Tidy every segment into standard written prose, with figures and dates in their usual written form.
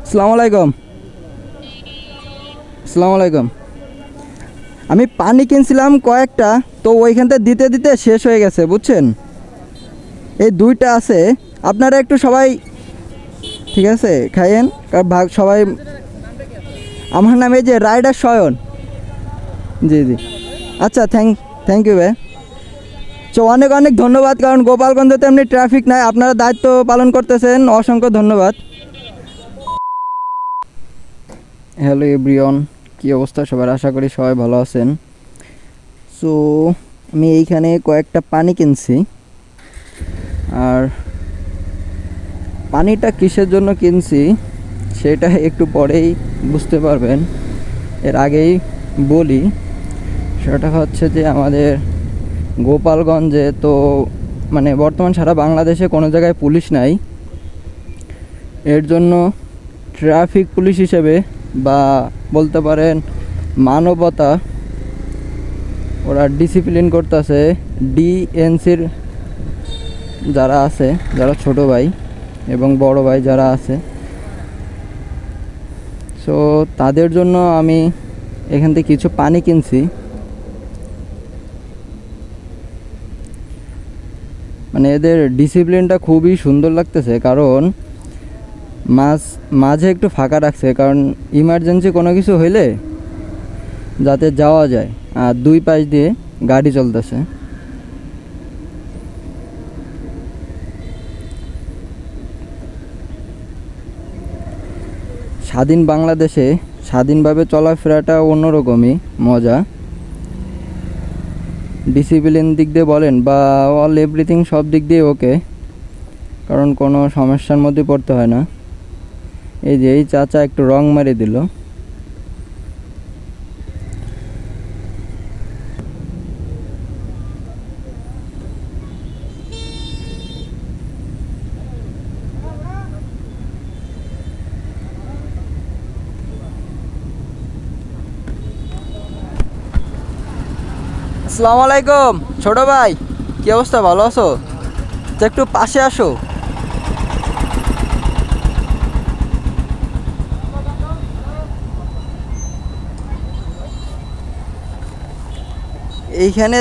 আসসালামু আলাইকুম। আসসালামু আলাইকুম। আমি পানি কিনছিলাম কয়েকটা, তো ওইখান থেকে দিতে দিতে শেষ হয়ে গেছে, বুঝছেন। এই দুইটা আছে, আপনারা একটু সবাই ঠিক আছে খাইয়েন, কারণ ভাগ সবাই। আমার নাম এই যে রাইডার শয়ন। জি জি, আচ্ছা, থ্যাংক ইউ ভাই। তো অনেক অনেক ধন্যবাদ, কারণ গোপালগঞ্জে তো এমনি ট্রাফিক নাই, আপনারা দায়িত্ব পালন করতেছেন, অসংখ্য ধন্যবাদ। হ্যালো এভরিওয়ান, কী অবস্থা সবার? আশা করি সবাই ভালো আছেন। সো আমি এইখানে কয়েকটা পানি কিনছি, আর পানিটা কিসের জন্য কিনছি সেটা একটু পরেই বুঝতে পারবেন। এর আগেই বলি, সেটা হচ্ছে যে আমাদের গোপালগঞ্জে তো মানে বর্তমান সারা বাংলাদেশে কোনো জায়গায় পুলিশ নাই। এর জন্য ট্রাফিক পুলিশ হিসেবে বা বলতে পারেন মানবতা, ওরা ডিসিপ্লিন করতেছে ডিএনসির যারা আছে, যারা ছোট ভাই এবং বড় ভাই যারা আছে। সো তাদের জন্য আমি এখান থেকে কিছু পানি কিনছি। মানে এদের ডিসিপ্লিনটা খুবই সুন্দর লাগতেছে, কারণ মাঝে একটু ফাঁকা রাখছে, কারণ ইমার্জেন্সি কোনো কিছু হইলে যাতে যাওয়া যায়, আর দুই পাশ দিয়ে গাড়ি চলতেছে। স্বাধীন বাংলাদেশে স্বাধীনভাবে চলাফেরাটা অন্যরকমই মজা। ডিসিপ্লিন দিক দিয়ে বলেন বা অল এভরিথিং, সব দিক দিয়ে ওকে, কারণ কোনো সমস্যার মধ্যে পড়তে হয় না। এই যে এই চাচা একটু রং মারি দিল। আসসালামু আলাইকুম ছোট ভাই, কি অবস্থা? ভালো আছো? তো একটু পাশে আসো। এইখানে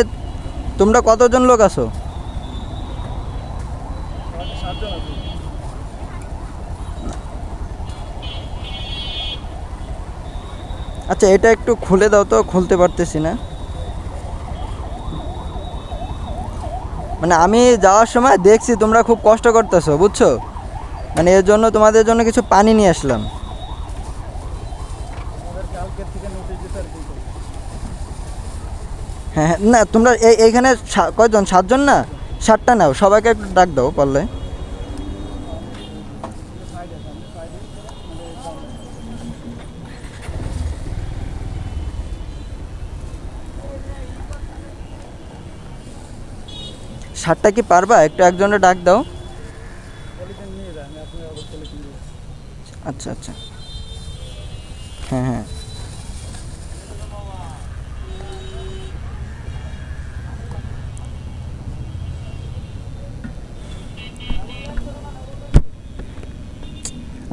তোমরা কতজন লোক আছো? আচ্ছা, এটা একটু খুলে দাও তো, খুলতে পারতেছি না। মানে আমি যাওয়ার সময় দেখছি তোমরা খুব কষ্ট করতেছো, বুঝছো। মানে এর জন্য তোমাদের জন্য কিছু পানি নিয়ে আসলাম। হ্যাঁ হ্যাঁ, না তোমরা এইখানে কয়জন? 7জন না? 7টা নাও, সবাইকে একটু ডাক দাও পারলে। সাতটা কি পারবা? একটু একজনে ডাক দাও। আচ্ছা আচ্ছা, হ্যাঁ হ্যাঁ।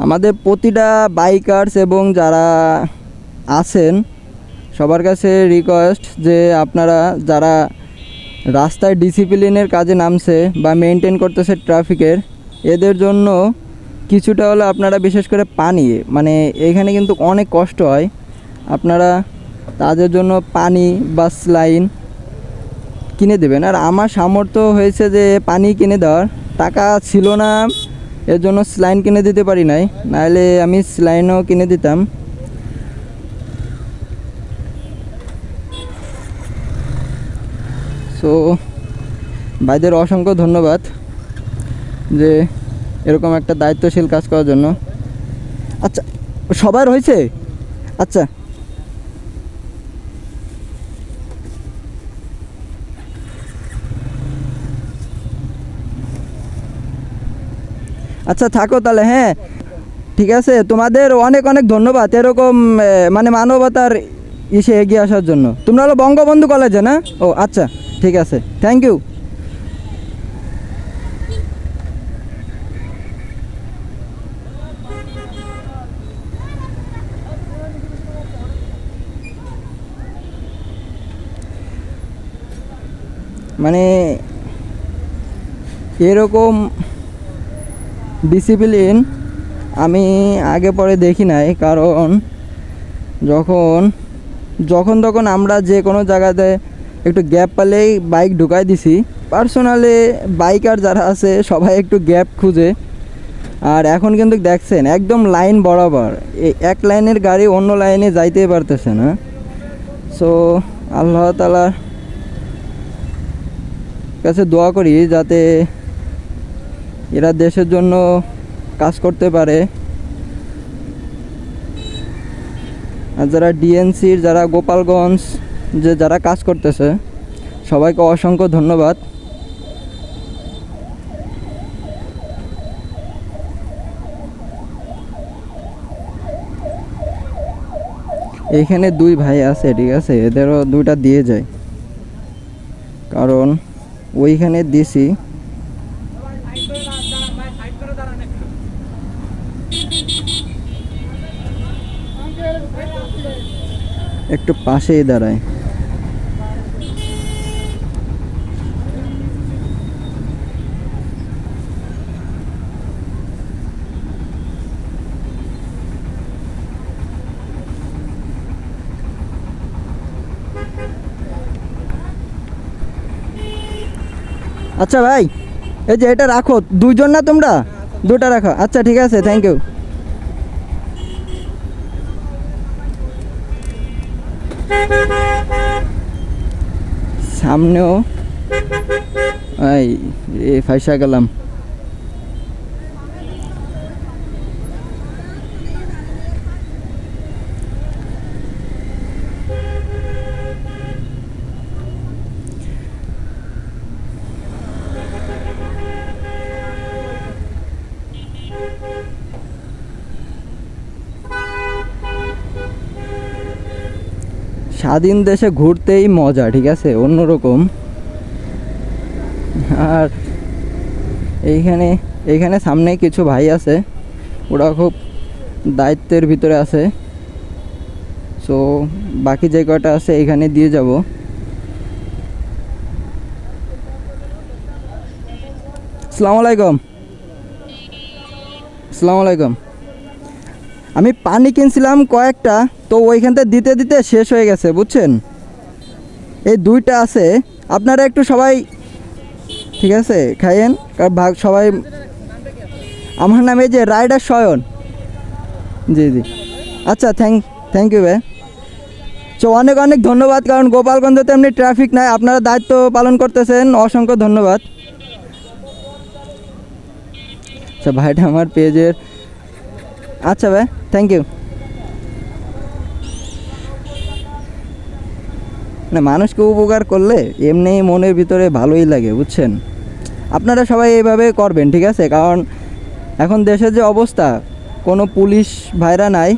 আমাদের প্রতিটা বাইকার্স এবং যারা আছেন সবার কাছে রিকোয়েস্ট যে আপনারা যারা রাস্তায় ডিসিপ্লিনের কাজে নামছে বা মেনটেন করতেছে ট্রাফিকের, এদের জন্য কিছুটা হলে আপনারা বিশেষ করে পানি, মানে এখানে কিন্তু অনেক কষ্ট হয়, আপনারা তাদের জন্য পানি বা স্লাইন কিনে দেবেন। আর আমার সামর্থ্য হয়েছে যে পানি কিনে দেওয়ার, টাকা ছিল না, এর জন্য স্লাইন কিনে দিতে পারি নাই, নাহলে আমি স্লাইনও কিনে দিতাম। সো ভাইদের অসংখ্য ধন্যবাদ যে এরকম একটা দায়িত্বশীল কাজ করার জন্য। আচ্ছা, সবার হয়েছে? আচ্ছা আচ্ছা, থাকো তাহলে। হ্যাঁ ঠিক আছে, তোমাদের অনেক অনেক ধন্যবাদ এরকম মানে মানবতার ইসে এগিয়ে আসার জন্য। তোমরা হলো বঙ্গবন্ধু কলেজে না? ও আচ্ছা, ঠিক আছে, থ্যাংক ইউ। মানে এরকম ডিসিপ্লিন আমি আগে পরে দেখি নাই। কারণ যখন যখন তখন আমরা যে কোনো জায়গাতে একটু গ্যাপ পেলেই বাইক ঢুকাই দিছি। পার্সোনালি বাইকার যারা আছে সবাই একটু গ্যাপ খুঁজে। আর এখন কিন্তু দেখছেন একদম লাইন বরাবর, এক লাইনের গাড়ি অন্য লাইনে যাইতেই পারতেছে না। সো আল্লাহ তাআলার কাছে দোয়া করি যাতে এরা দেশের জন্য কাজ করতে পারে। আর যারা ডিএনসির, যারা গোপালগঞ্জ যারা কাজ করতেছে, সবাইকে অসংখ্য ধন্যবাদ। এইখানে দুই ভাই আছে, ঠিক আছে, এদেরও দুইটা দিয়ে যায়, কারণ ওইখানে দিছি। একটু পাশেই দাঁড়ায়। আচ্ছা ভাই, এই যে এটা রাখো, দুইজন না তোমরা? দুটা রাখো, আচ্ছা ঠিক আছে, থ্যাংক ইউ। সামনেও এই ফাইসা গেলাম। স্বাধীন দেশে ঘুরতেই মজা, ঠিক আছে, অন্যরকম। আর এইখানে সামনে কিছু ভাই আছে, ওরা খুব দায়িত্বের ভিতরে আছে। সো বাকি যে কটা আছে এইখানে দিয়ে যাব। আসসালামু আলাইকুম। আসসালামু আলাইকুম। আমি পানি কিনছিলাম কয়েকটা, তো ওইখান থেকে দিতে দিতে শেষ হয়ে গেছে, বুঝছেন। এই দুইটা আছে, আপনারা একটু সবাই, ঠিক আছে, খাইয়েন, কারণ ভাগ সবাই। আমার নাম এই যে রাইডার শয়ন। জি জি, আচ্ছা, থ্যাংক ইউ ভাই। তো অনেক অনেক ধন্যবাদ, কারণ গোপালগঞ্জে তো এমনি ট্রাফিক নাই, আপনারা দায়িত্ব পালন করতেছেন, অসংখ্য ধন্যবাদ। আচ্ছা ভাইটা আমার পেজের, আচ্ছা ভাই, থ্যাংক ইউ। না, মানুষকে উপকার করলে এমনি মনের ভিতরে ভালোই লাগে, বুঝছেন। আপনারা সবাই এইভাবে করবেন, ঠিক আছে, কারণ এখন দেশের যে অবস্থা, কোনো পুলিশ ভাইরা নাই।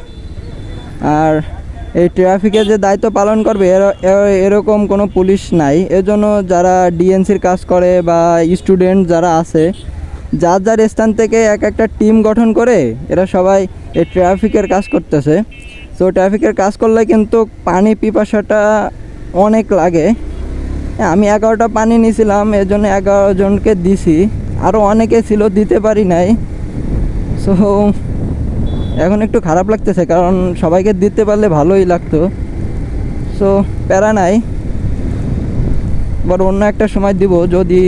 আর এই ট্রাফিকের যে দায়িত্ব পালন করবে এরকম কোনো পুলিশ নাই। এজন্য যারা ডিএনসির কাজ করে বা স্টুডেন্ট যারা আছে, যার যার স্থান থেকে এক একটা টিম গঠন করে এরা সবাই এই ট্রাফিকের কাজ করতেছে। তো ট্রাফিকের কাজ করলে কিন্তু পানি পিপাসাটা অনেক লাগে। আমি 11টা পানি নিয়েছিলাম, এর জন্য 11 জনকে দিছি, আরও অনেকে ছিল দিতে পারি নাই। সো এখন একটু খারাপ লাগতেছে, কারণ সবাইকে দিতে পারলে ভালোই লাগতো। সো প্যারা নাই, অন্য একটা সময় দিব যদি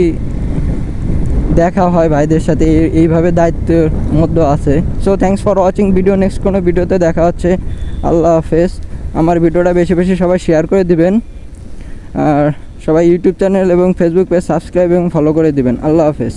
দেখা হয় ভাইদের সাথে, এইভাবে দায়িত্বের মধ্যে আছে। So thanks for watching video. Next কোনো ভিডিওতে দেখা হচ্ছে। আল্লাহ হাফেজ। আমার ভিডিওটা বেশি বেশি সবাই শেয়ার করে দিবেন, আর সবাই ইউটিউব চ্যানেল এবং ফেসবুক পেজ সাবস্ক্রাইব এবং ফলো করে দিবেন। আল্লাহ হাফেজ।